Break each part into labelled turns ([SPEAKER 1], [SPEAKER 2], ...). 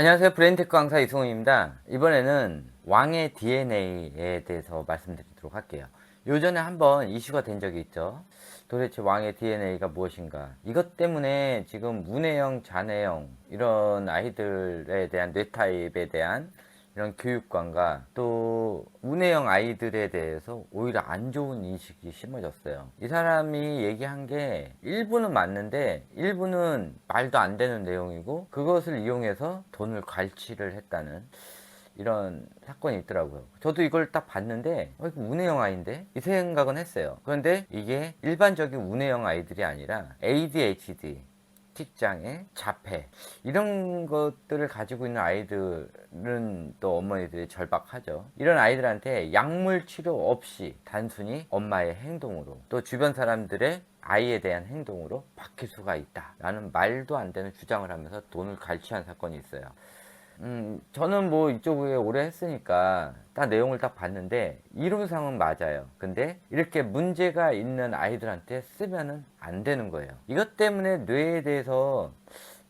[SPEAKER 1] 안녕하세요. 브레인테크 강사 이승훈입니다. 이번에는 왕의 DNA에 대해서 말씀드리도록 할게요. 요전에 한번 이슈가 된 적이 있죠. 도대체 왕의 DNA가 무엇인가? 이것 때문에 지금 문해영, 잔해영 이런 아이들에 대한 뇌 타입에 대한 이런 교육관과 또 문해영 아이들에 대해서 오히려 안 좋은 인식이 심어졌어요. 이 사람이 얘기한 게 일부는 맞는데 일부는 말도 안 되는 내용이고 그것을 이용해서 돈을 갈취를 했다는 이런 사건이 있더라고요. 저도 이걸 딱 봤는데 이거 운해영 아이인데 이 생각은 했어요. 그런데 이게 일반적인 운해영 아이들이 아니라 ADHD 식장애, 자폐 이런 것들을 가지고 있는 아이들은 또 어머니들이 절박하죠. 이런 아이들한테 약물 치료 없이 단순히 엄마의 행동으로 또 주변 사람들의 아이에 대한 행동으로 바뀔 수가 있다 라는 말도 안 되는 주장을 하면서 돈을 갈취한 사건이 있어요. 저는 뭐 이쪽에 오래 했으니까 딱 내용을 딱 봤는데 이론상은 맞아요. 근데 이렇게 문제가 있는 아이들한테 쓰면은 안 되는 거예요. 이것 때문에 뇌에 대해서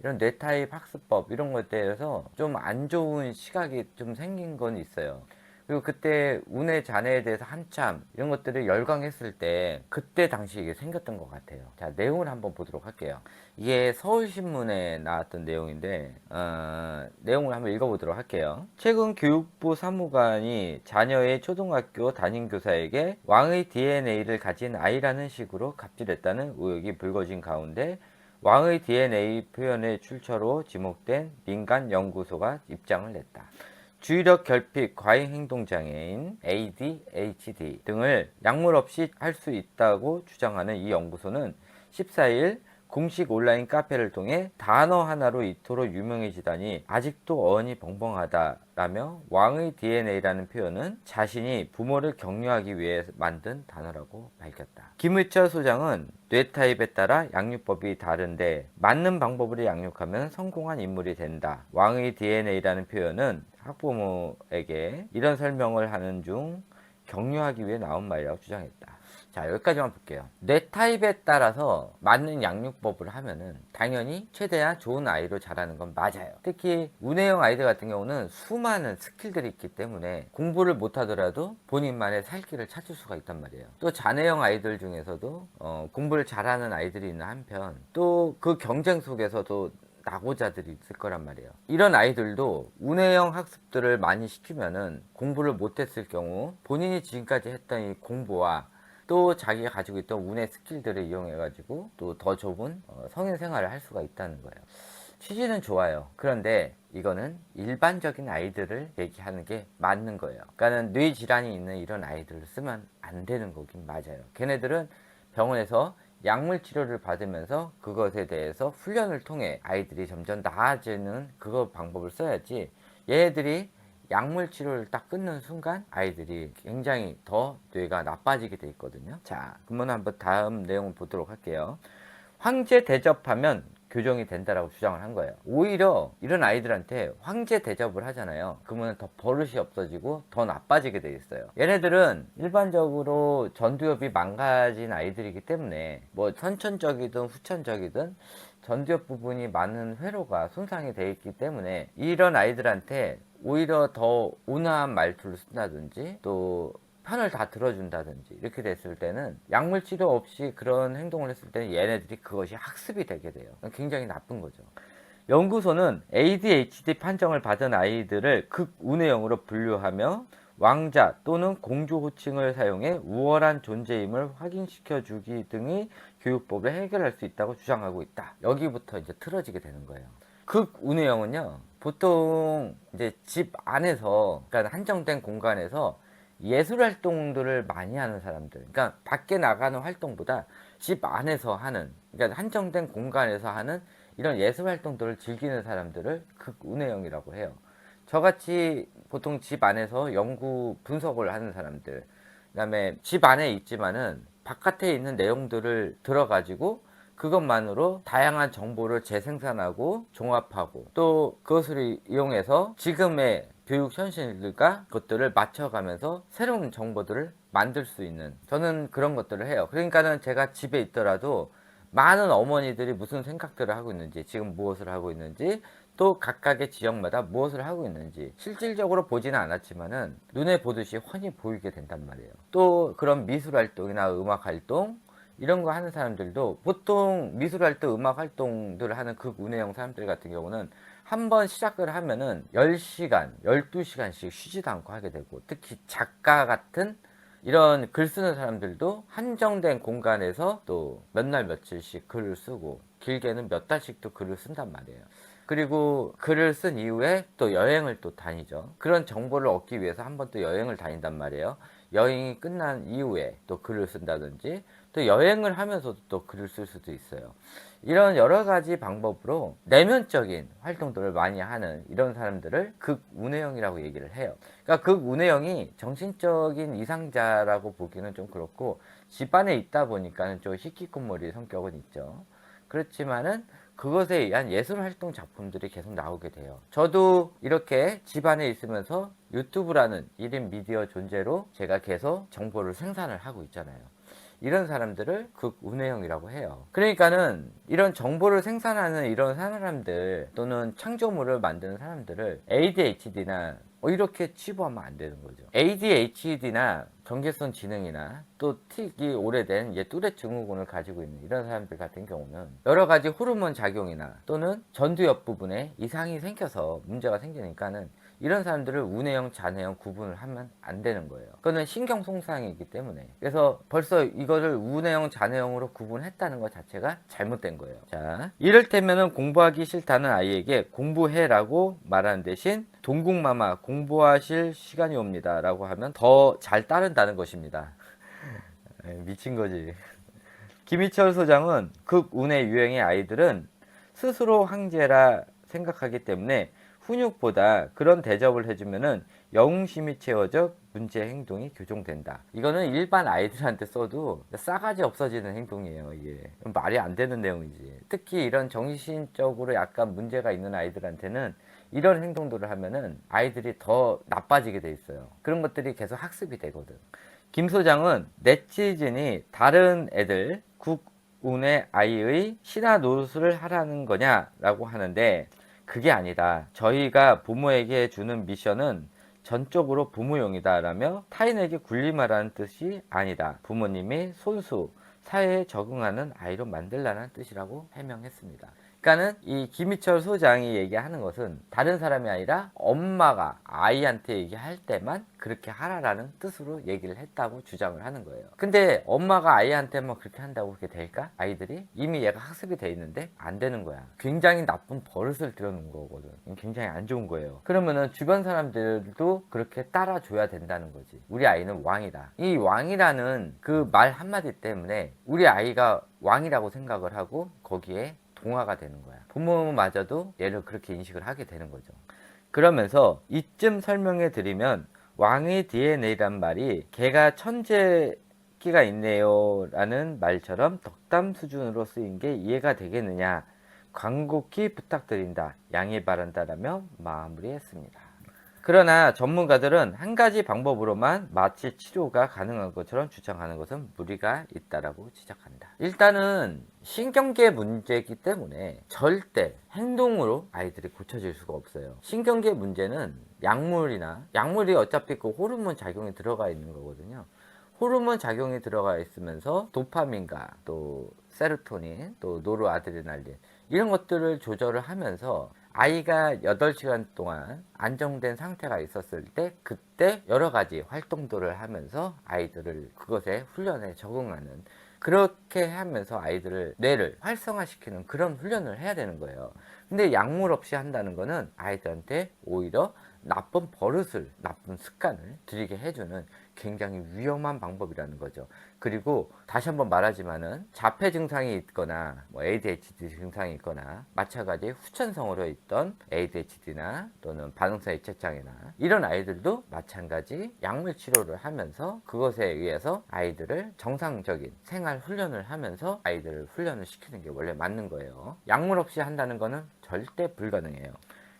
[SPEAKER 1] 이런 뇌 타입 학습법 이런 것에 대해서 좀 안 좋은 시각이 좀 생긴 건 있어요. 그리고 그때 운의 잔해에 대해서 한참 이런 것들을 열광했을 때 그때 당시 이게 생겼던 것 같아요. 자, 내용을 한번 보도록 할게요. 이게 서울신문에 나왔던 내용인데 내용을 한번 읽어보도록 할게요. 최근 교육부 사무관이 자녀의 초등학교 담임교사에게 왕의 DNA를 가진 아이라는 식으로 갑질했다는 의혹이 불거진 가운데 왕의 DNA 표현의 출처로 지목된 민간 연구소가 입장을 냈다. 주의력 결핍 과잉행동장애인 ADHD 등을 약물 없이 할 수 있다고 주장하는 이 연구소는 14일 공식 온라인 카페를 통해 단어 하나로 이토록 유명해지다니 아직도 어언이 벙벙하다라며 왕의 DNA라는 표현은 자신이 부모를 격려하기 위해 만든 단어라고 밝혔다. 김의철 소장은 뇌 타입에 따라 양육법이 다른데 맞는 방법으로 양육하면 성공한 인물이 된다. 왕의 DNA라는 표현은 학부모에게 이런 설명을 하는 중 격려하기 위해 나온 말이라고 주장했다. 자, 여기까지만 볼게요. 뇌 타입에 따라서 맞는 양육법을 하면은 당연히 최대한 좋은 아이로 자라는 건 맞아요. 특히 운해형 아이들 같은 경우는 수많은 스킬들이 있기 때문에 공부를 못하더라도 본인만의 살 길을 찾을 수가 있단 말이에요. 또 잔해형 아이들 중에서도 공부를 잘하는 아이들이 있는 한편 또 그 경쟁 속에서도 낙오자들이 있을 거란 말이에요. 이런 아이들도 운해형 학습들을 많이 시키면은 공부를 못했을 경우 본인이 지금까지 했던 이 공부와 또 자기가 가지고 있던 운의 스킬들을 이용해 가지고 또 더 좁은 성인 생활을 할 수가 있다는 거예요. 취지는 좋아요. 그런데 이거는 일반적인 아이들을 얘기하는 게 맞는 거예요. 그러니까는 뇌 질환이 있는 이런 아이들을 쓰면 안 되는 거긴 맞아요. 걔네들은 병원에서 약물 치료를 받으면서 그것에 대해서 훈련을 통해 아이들이 점점 나아지는 그거 방법을 써야지, 얘네들이 약물 치료를 딱 끊는 순간 아이들이 굉장히 더 뇌가 나빠지게 돼 있거든요. 자, 그러면 한번 다음 내용을 보도록 할게요. 황제 대접하면 교정이 된다라고 주장을 한 거예요. 오히려 이런 아이들한테 황제 대접을 하잖아요. 그러면 더 버릇이 없어지고 더 나빠지게 돼 있어요. 얘네들은 일반적으로 전두엽이 망가진 아이들이기 때문에 뭐 선천적이든 후천적이든 전두엽 부분이 많은 회로가 손상이 돼 있기 때문에 이런 아이들한테 오히려 더 온화한 말투를 쓴다든지 또 편을 다 들어준다든지 이렇게 됐을 때는 약물 치료 없이 그런 행동을 했을 때는 얘네들이 그것이 학습이 되게 돼요. 굉장히 나쁜 거죠. 연구소는 ADHD 판정을 받은 아이들을 극운해형으로 분류하며 왕자 또는 공주 호칭을 사용해 우월한 존재임을 확인시켜 주기 등의 교육법을 해결할 수 있다고 주장하고 있다. 여기부터 이제 틀어지게 되는 거예요. 극운해형은요, 보통 이제 집 안에서, 그러니까 한정된 공간에서 예술 활동들을 많이 하는 사람들, 그러니까 밖에 나가는 활동보다 집 안에서 하는, 그러니까 한정된 공간에서 하는 이런 예술 활동들을 즐기는 사람들을 극운해형이라고 해요. 저같이 보통 집 안에서 연구 분석을 하는 사람들, 그다음에 집 안에 있지만은 바깥에 있는 내용들을 들어가지고 그것만으로 다양한 정보를 재생산하고 종합하고 또 그것을 이용해서 지금의 교육 현실과 그것들을 맞춰가면서 새로운 정보들을 만들 수 있는, 저는 그런 것들을 해요. 그러니까는 제가 집에 있더라도 많은 어머니들이 무슨 생각들을 하고 있는지, 지금 무엇을 하고 있는지 또 각각의 지역마다 무엇을 하고 있는지 실질적으로 보지는 않았지만은 눈에 보듯이 훤히 보이게 된단 말이에요. 또 그런 미술 활동이나 음악 활동 이런 거 하는 사람들도 보통 미술 활동, 음악 활동들을 하는 극운해형 사람들 같은 경우는 한번 시작을 하면은 10시간, 12시간씩 쉬지도 않고 하게 되고, 특히 작가 같은 이런 글 쓰는 사람들도 한정된 공간에서 또 몇 날 며칠씩 글을 쓰고, 길게는 몇 달씩 또 글을 쓴단 말이에요. 그리고 글을 쓴 이후에 또 여행을 또 다니죠. 그런 정보를 얻기 위해서 한번 또 여행을 다닌단 말이에요. 여행이 끝난 이후에 또 글을 쓴다든지, 또 여행을 하면서도 또 글을 쓸 수도 있어요. 이런 여러 가지 방법으로 내면적인 활동들을 많이 하는 이런 사람들을 극운해형이라고 얘기를 해요. 그러니까 극운해형이 정신적인 이상자라고 보기는 좀 그렇고, 집안에 있다 보니까는 좀 히키코모리 성격은 있죠. 그렇지만은 그것에 의한 예술활동 작품들이 계속 나오게 돼요. 저도 이렇게 집안에 있으면서 유튜브라는 1인 미디어 존재로 제가 계속 정보를 생산을 하고 있잖아요. 이런 사람들을 극운해형이라고 해요. 그러니까는 이런 정보를 생산하는 이런 사람들 또는 창조물을 만드는 사람들을 ADHD나 이렇게 치부하면 안 되는 거죠. ADHD나 경계성 지능이나 또 특히 오래된 뚜렛 증후군을 가지고 있는 이런 사람들 같은 경우는 여러 가지 호르몬 작용이나 또는 전두엽 부분에 이상이 생겨서 문제가 생기니까는 이런 사람들을 운해형, 잔해형 구분을 하면 안 되는 거예요. 그거는 신경 손상이기 때문에. 그래서 벌써 이거를 운해형, 잔해형으로 구분했다는 것 자체가 잘못된 거예요. 자, 이를테면은 공부하기 싫다는 아이에게 공부해라고 말하는 대신 동국마마 공부하실 시간이 옵니다 라고 하면 더 잘 따른다는 것입니다. 미친 거지. 김희철 소장은 극운의 유형의 아이들은 스스로 황제라 생각하기 때문에 훈육보다 그런 대접을 해주면은 영웅심이 채워져 문제 행동이 교정된다. 이거는 일반 아이들한테 써도 싸가지 없어지는 행동이에요. 이게 말이 안 되는 내용이지. 특히 이런 정신적으로 약간 문제가 있는 아이들한테는 이런 행동들을 하면은 아이들이 더 나빠지게 돼 있어요. 그런 것들이 계속 학습이 되거든. 김 소장은 네티즌이 다른 애들 국운의 아이의 신화 노릇을 하라는 거냐라고 하는데, 그게 아니다. 저희가 부모에게 주는 미션은 전적으로 부모용이다 라며 타인에게 군림하라는 뜻이 아니다. 부모님이 손수, 사회에 적응하는 아이로 만들라는 뜻이라고 해명했습니다. 그러니까는 이 김희철 소장이 얘기하는 것은 다른 사람이 아니라 엄마가 아이한테 얘기할 때만 그렇게 하라라는 뜻으로 얘기를 했다고 주장을 하는 거예요. 근데 엄마가 아이한테만 그렇게 한다고 그렇게 될까? 아이들이? 이미 얘가 학습이 돼 있는데 안 되는 거야. 굉장히 나쁜 버릇을 들여놓은 거거든. 굉장히 안 좋은 거예요. 그러면은 주변 사람들도 그렇게 따라줘야 된다는 거지. 우리 아이는 왕이다. 이 왕이라는 그 말 한마디 때문에 우리 아이가 왕이라고 생각을 하고 거기에 동화가 되는 거야. 부모마저도 얘를 그렇게 인식을 하게 되는 거죠. 그러면서 이쯤 설명해 드리면 왕의 DNA란 말이 개가 천재기가 있네요 라는 말처럼 덕담 수준으로 쓰인 게 이해가 되겠느냐, 간곡히 부탁드린다, 양해 바란다 라며 마무리했습니다. 그러나 전문가들은 한 가지 방법으로만 마취 치료가 가능한 것처럼 주장하는 것은 무리가 있다라고 지적한다. 일단은 신경계 문제이기 때문에 절대 행동으로 아이들이 고쳐질 수가 없어요. 신경계 문제는 약물이 어차피 그 호르몬 작용이 들어가 있는 거거든요. 호르몬 작용이 들어가 있으면서 도파민과 또 세로토닌, 또 노르아드레날린 이런 것들을 조절을 하면서 아이가 8시간 동안 안정된 상태가 있었을 때 그때 여러 가지 활동들을 하면서 아이들을 그것에 훈련에 적응하는, 그렇게 하면서 아이들을 뇌를 활성화시키는 그런 훈련을 해야 되는 거예요. 근데 약물 없이 한다는 거는 아이들한테 오히려 나쁜 버릇을, 나쁜 습관을 들이게 해주는 굉장히 위험한 방법이라는 거죠. 그리고 다시 한번 말하지만은 자폐 증상이 있거나 ADHD 증상이 있거나 마찬가지 후천성으로 있던 ADHD나 또는 반응성 애착장애나 이런 아이들도 마찬가지 약물 치료를 하면서 그것에 의해서 아이들을 정상적인 생활 훈련을 하면서 아이들을 훈련을 시키는 게 원래 맞는 거예요. 약물 없이 한다는 거는 절대 불가능해요.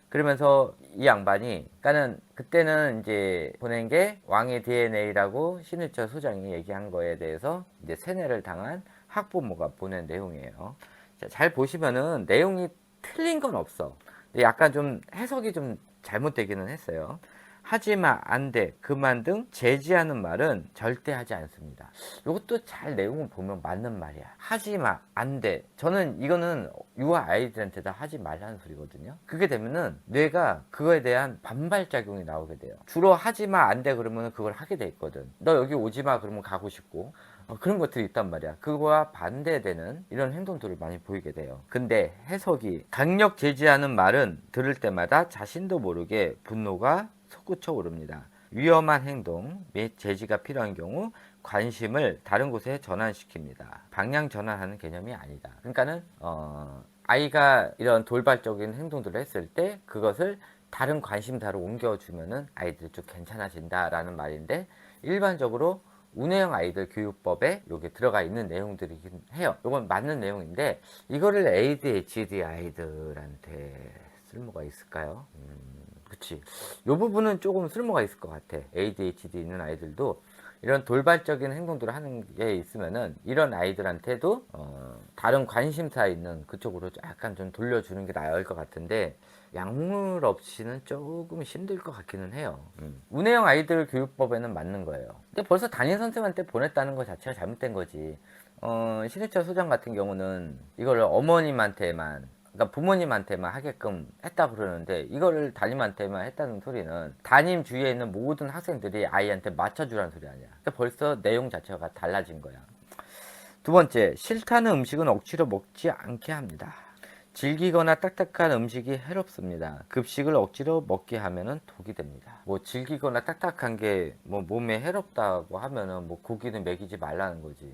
[SPEAKER 1] 그러면서 이 양반이, 그러니까는 그때는 이제 보낸 게 왕의 DNA라고 신일철 소장이 얘기한 거에 대해서 이제 세뇌를 당한 학부모가 보낸 내용이에요. 자, 잘 보시면은 내용이 틀린 건 없어. 근데 약간 좀 해석이 좀 잘못되기는 했어요. 하지마, 안 돼, 그만 등 제지하는 말은 절대 하지 않습니다. 이것도 잘 내용을 보면 맞는 말이야. 하지마, 안 돼. 저는 이거는 유아 아이들한테 다 하지 말라는 소리거든요. 그게 되면은 뇌가 그거에 대한 반발작용이 나오게 돼요. 주로 하지마, 안 돼 그러면 그걸 하게 돼 있거든. 너 여기 오지마 그러면 가고 싶고. 그런 것들이 있단 말이야. 그거와 반대되는 이런 행동들을 많이 보이게 돼요. 근데 해석이 강력 제지하는 말은 들을 때마다 자신도 모르게 분노가 솟구쳐 오릅니다. 위험한 행동 및 제지가 필요한 경우 관심을 다른 곳에 전환시킵니다. 방향 전환하는 개념이 아니다. 그러니까는 아이가 이런 돌발적인 행동들을 했을 때 그것을 다른 관심사로 옮겨주면은 아이들이 좀 괜찮아진다라는 말인데, 일반적으로 운해형 아이들 교육법에 여기 들어가 있는 내용들이긴 해요. 이건 맞는 내용인데 이거를 ADHD 아이들한테 쓸모가 있을까요? 그치. 이 부분은 조금 쓸모가 있을 것 같아. ADHD 있는 아이들도 이런 돌발적인 행동들을 하는 게 있으면은 이런 아이들한테도 다른 관심사 있는 그쪽으로 약간 좀 돌려주는 게 나을 것 같은데, 약물 없이는 조금 힘들 것 같기는 해요. 운해형 아이들 교육법에는 맞는 거예요. 근데 벌써 담임 선생님한테 보냈다는 것 자체가 잘못된 거지. 신해철 소장 같은 경우는 이거를 어머님한테만, 그러니까 부모님한테만 하게끔 했다 그러는데, 이거를 담임한테만 했다는 소리는 담임 주위에 있는 모든 학생들이 아이한테 맞춰주라는 소리 아니야. 그러니까 벌써 내용 자체가 달라진 거야. 두 번째, 싫다는 음식은 억지로 먹지 않게 합니다. 질기거나 딱딱한 음식이 해롭습니다. 급식을 억지로 먹게 하면은 독이 됩니다. 뭐 질기거나 딱딱한 게 뭐 몸에 해롭다고 하면은 뭐 고기는 먹이지 말라는 거지.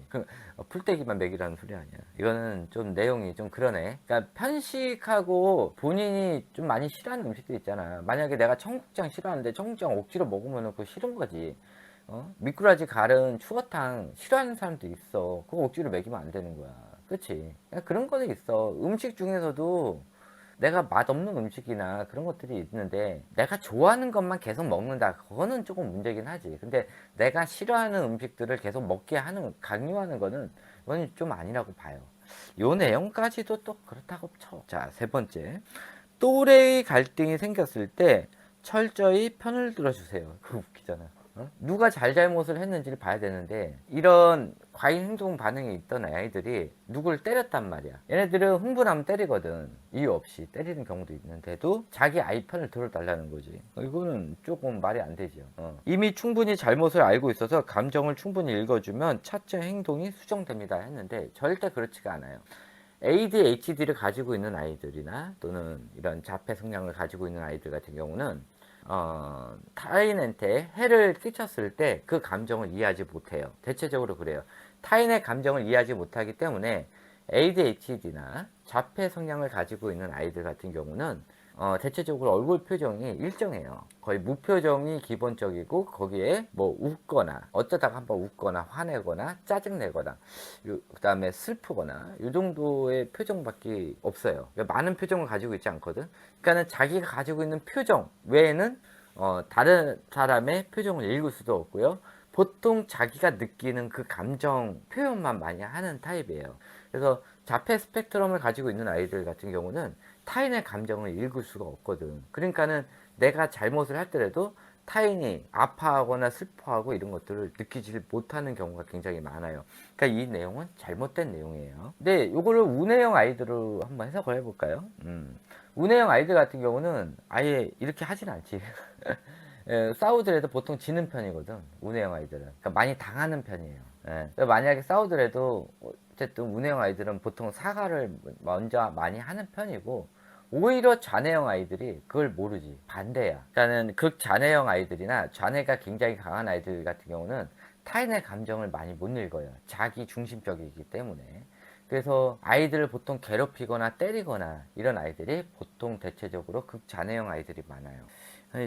[SPEAKER 1] 풀떼기만 먹이라는 소리 아니야. 이거는 좀 내용이 좀 그러네. 그러니까 편식하고 본인이 좀 많이 싫어하는 음식도 있잖아. 만약에 내가 청국장 싫어하는데 청국장 억지로 먹으면은 그거 싫은 거지. 미꾸라지 갈은 추어탕 싫어하는 사람도 있어. 그거 억지로 먹이면 안 되는 거야. 그치? 그런 거는 있어. 음식 중에서도 내가 맛없는 음식이나 그런 것들이 있는데 내가 좋아하는 것만 계속 먹는다, 그거는 조금 문제긴 하지. 근데 내가 싫어하는 음식들을 계속 먹게 하는, 강요하는 거는 이건 좀 아니라고 봐요. 요 내용까지도 또 그렇다고 쳐. 자, 세 번째, 또래의 갈등이 생겼을 때 철저히 편을 들어주세요. 그거 웃기잖아. 누가 잘잘못을 했는지를 봐야 되는데, 이런 과잉 행동 반응이 있던 아이들이 누굴 때렸단 말이야. 얘네들은 흥분하면 때리거든. 이유 없이 때리는 경우도 있는데도 자기 아이 편을 들어달라는 거지. 이거는 조금 말이 안 되죠. 이미 충분히 잘못을 알고 있어서 감정을 충분히 읽어주면 차체 행동이 수정됩니다 했는데, 절대 그렇지가 않아요. ADHD를 가지고 있는 아이들이나 또는 이런 자폐 성향을 가지고 있는 아이들 같은 경우는 타인한테 해를 끼쳤을 때 그 감정을 이해하지 못해요. 대체적으로 그래요. 타인의 감정을 이해하지 못하기 때문에 ADHD나 자폐 성향을 가지고 있는 아이들 같은 경우는 대체적으로 얼굴 표정이 일정해요. 거의 무표정이 기본적이고, 거기에 뭐 웃거나 어쩌다가 한번 웃거나 화내거나 짜증내거나 그 다음에 슬프거나 이 정도의 표정밖에 없어요. 그러니까 많은 표정을 가지고 있지 않거든. 그러니까는 자기가 가지고 있는 표정 외에는 다른 사람의 표정을 읽을 수도 없고요. 보통 자기가 느끼는 그 감정 표현만 많이 하는 타입이에요. 그래서 자폐 스펙트럼을 가지고 있는 아이들 같은 경우는 타인의 감정을 읽을 수가 없거든. 그러니까는 내가 잘못을 하더라도 타인이 아파하거나 슬퍼하고 이런 것들을 느끼지 못하는 경우가 굉장히 많아요. 그러니까 이 내용은 잘못된 내용이에요. 근데 이거를 운해형 아이들로 한번 해석을 해볼까요? 운해형 아이들 같은 경우는 아예 이렇게 하진 않지. 싸우더라도 보통 지는 편이거든, 운해형 아이들은. 그러니까 많이 당하는 편이에요. 만약에 싸우더라도 어쨌든 운해형 아이들은 보통 사과를 먼저 많이 하는 편이고, 오히려 좌뇌형 아이들이 그걸 모르지. 반대야. 그러니까는 극좌뇌형 아이들이나 좌뇌가 굉장히 강한 아이들 같은 경우는 타인의 감정을 많이 못 읽어요. 자기 중심적이기 때문에. 그래서 아이들을 보통 괴롭히거나 때리거나 이런 아이들이 보통 대체적으로 극좌뇌형 아이들이 많아요.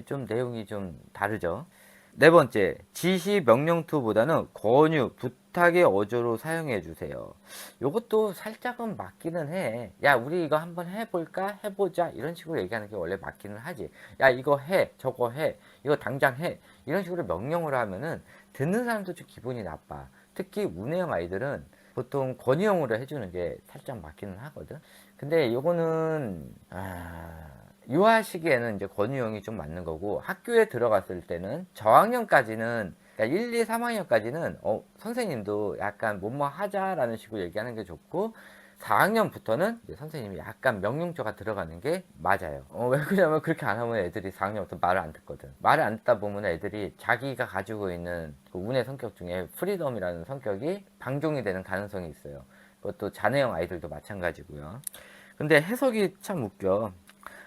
[SPEAKER 1] 좀 내용이 좀 다르죠. 네 번째, 지시 명령투보다는 권유, 부탁의 어조로 사용해 주세요. 요것도 살짝은 맞기는 해. 야, 우리 이거 한번 해볼까? 해보자. 이런 식으로 얘기하는 게 원래 맞기는 하지. 야, 이거 해. 저거 해. 이거 당장 해. 이런 식으로 명령을 하면은 듣는 사람도 좀 기분이 나빠. 특히 운해형 아이들은 보통 권유형으로 해주는 게 살짝 맞기는 하거든. 근데 요거는 유아 시기에는 이제 권유형이 좀 맞는 거고, 학교에 들어갔을 때는 저학년까지는, 그러니까 1, 2, 3학년까지는 선생님도 약간 뭐뭐 하자라는 식으로 얘기하는 게 좋고, 4학년부터는 선생님이 약간 명령조가 들어가는 게 맞아요. 왜 그러냐면 그렇게 안 하면 애들이 4학년부터 말을 안 듣거든. 말을 안 듣다 보면 애들이 자기가 가지고 있는 그 운의 성격 중에 프리덤이라는 성격이 방종이 되는 가능성이 있어요. 그것도 자네형 아이들도 마찬가지고요. 근데 해석이 참 웃겨.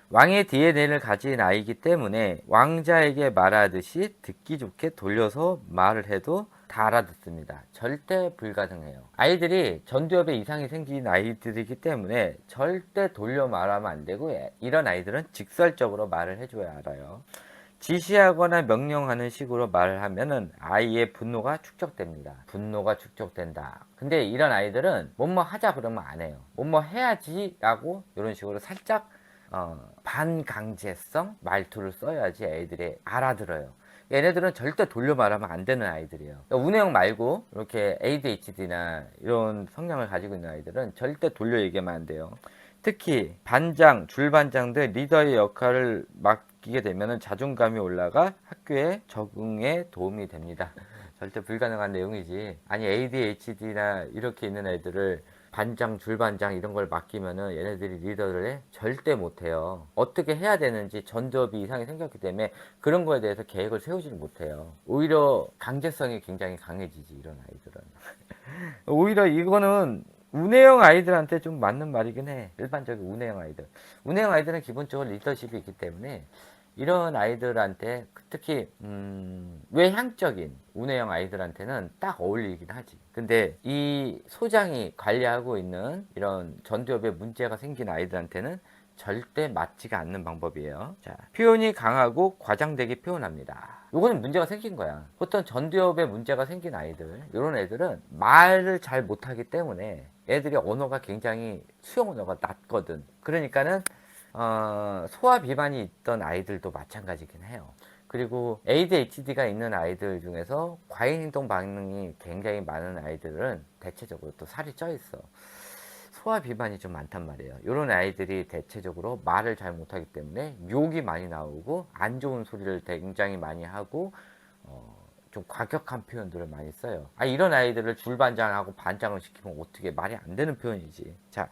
[SPEAKER 1] 왕의 DNA를 가진 아이기 때문에 왕자에게 말하듯이 듣기 좋게 돌려서 말을 해도 다 알아듣습니다. 절대 불가능해요. 아이들이 전두엽에 이상이 생긴 아이들이기 때문에 절대 돌려 말하면 안 되고, 이런 아이들은 직설적으로 말을 해줘야 알아요. 지시하거나 명령하는 식으로 말을 하면은 아이의 분노가 축적됩니다. 분노가 축적된다. 근데 이런 아이들은 뭐뭐 하자 그러면 안 해요. 뭐뭐 해야지 라고 이런 식으로 살짝 반강제성 말투를 써야지 애들이 알아들어요. 얘네들은 절대 돌려 말하면 안 되는 아이들이에요. 그러니까 운영 말고 이렇게 ADHD나 이런 성향을 가지고 있는 아이들은 절대 돌려 얘기하면 안 돼요. 특히 반장, 줄반장 등 리더의 역할을 맡기게 되면 자존감이 올라가 학교에 적응에 도움이 됩니다. 절대 불가능한 내용이지. 아니 ADHD나 이렇게 있는 애들을 반장, 줄반장 이런 걸 맡기면은 얘네들이 리더를 해? 절대 못해요. 어떻게 해야 되는지 전두엽이 이상이 생겼기 때문에 그런 거에 대해서 계획을 세우지를 못해요. 오히려 강제성이 굉장히 강해지지, 이런 아이들은. 오히려 이거는 운해형 아이들한테 좀 맞는 말이긴 해. 일반적인 운해형 아이들. 운해형 아이들은 기본적으로 리더십이 있기 때문에 이런 아이들한테, 특히 외향적인 운해형 아이들한테는 딱 어울리긴 하지. 근데 이 소장이 관리하고 있는 이런 전두엽에 문제가 생긴 아이들한테는 절대 맞지가 않는 방법이에요. 자, 표현이 강하고 과장되게 표현합니다. 요거는 문제가 생긴 거야. 보통 전두엽에 문제가 생긴 아이들, 이런 애들은 말을 잘 못하기 때문에 애들이 언어가 굉장히 수용 언어가 낮거든. 그러니까는 소화 비만이 있던 아이들도 마찬가지긴 해요. 그리고 ADHD가 있는 아이들 중에서 과잉 행동 반응이 굉장히 많은 아이들은 대체적으로 또 살이 쪄 있어. 소화 비만이 좀 많단 말이에요. 이런 아이들이 대체적으로 말을 잘 못하기 때문에 욕이 많이 나오고 안 좋은 소리를 굉장히 많이 하고 좀 과격한 표현들을 많이 써요. 이런 아이들을 줄반장하고 반장을 시키면 어떻게 말이 안 되는 표현이지. 자,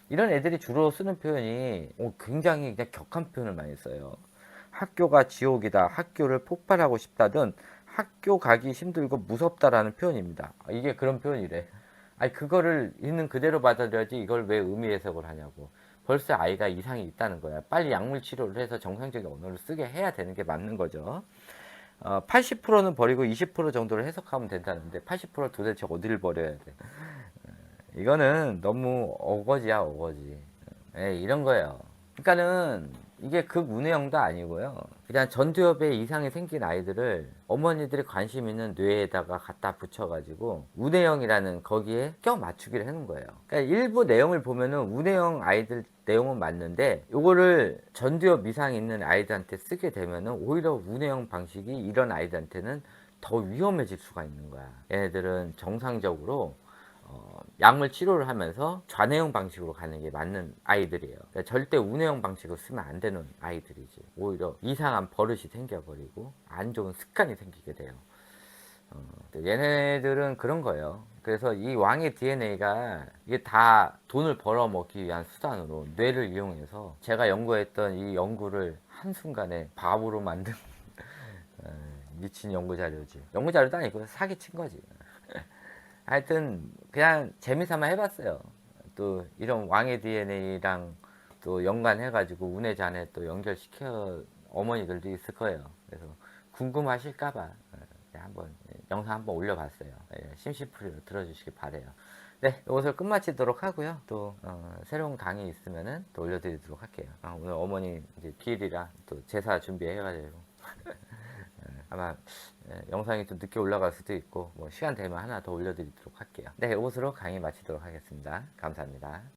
[SPEAKER 1] 이런 애들이 주로 쓰는 표현이 굉장히 그냥 격한 표현을 많이 써요. 학교가 지옥이다, 학교를 폭발하고 싶다든 학교 가기 힘들고 무섭다라는 표현입니다. 이게 그런 표현이래. 그거를 있는 그대로 받아들여야지 이걸 왜 의미 해석을 하냐고. 벌써 아이가 이상이 있다는 거야. 빨리 약물 치료를 해서 정상적인 언어를 쓰게 해야 되는 게 맞는 거죠. 80%는 버리고 20% 정도를 해석하면 된다는데 80% 도대체 어디를 버려야 돼? 이거는 너무 어거지야, 어거지. 이런 거예요. 그러니까는 이게 극운해형도 아니고요. 그냥 전두엽에 이상이 생긴 아이들을 어머니들이 관심 있는 뇌에다가 갖다 붙여가지고 운해형이라는 거기에 껴 맞추기를 하는 거예요. 그러니까 일부 내용을 보면은 운해형 아이들 내용은 맞는데 요거를 전두엽 이상 있는 아이들한테 쓰게 되면은 오히려 운해형 방식이 이런 아이들한테는 더 위험해질 수가 있는 거야. 얘네들은 정상적으로 약물 치료를 하면서 좌뇌형 방식으로 가는 게 맞는 아이들이에요. 그러니까 절대 우뇌형 방식으로 쓰면 안 되는 아이들이지. 오히려 이상한 버릇이 생겨버리고 안 좋은 습관이 생기게 돼요. 얘네들은 그런 거예요. 그래서 이 왕의 DNA가 이게 다 돈을 벌어먹기 위한 수단으로 뇌를 이용해서 제가 연구했던 이 연구를 한순간에 바보로 만든 미친 연구 자료지. 연구 자료도 아니고 사기친 거지. 하여튼 그냥 재미삼아 해봤어요. 또 이런 왕의 DNA랑 또 연관해가지고 운의 잔에 또 연결시켜 어머니들도 있을 거예요. 그래서 궁금하실까봐 한번 영상 한번 올려봤어요. 심심풀이로 들어주시기 바래요. 네, 이것을 끝마치도록 하고요. 또 새로운 강의 있으면은 또 올려드리도록 할게요. 오늘 어머니 이제 기일이라 또 제사 준비해가지고 아마 영상이 좀 늦게 올라갈 수도 있고 뭐 시간 되면 하나 더 올려드리도록 할게요. 네, 이것으로 강의 마치도록 하겠습니다. 감사합니다.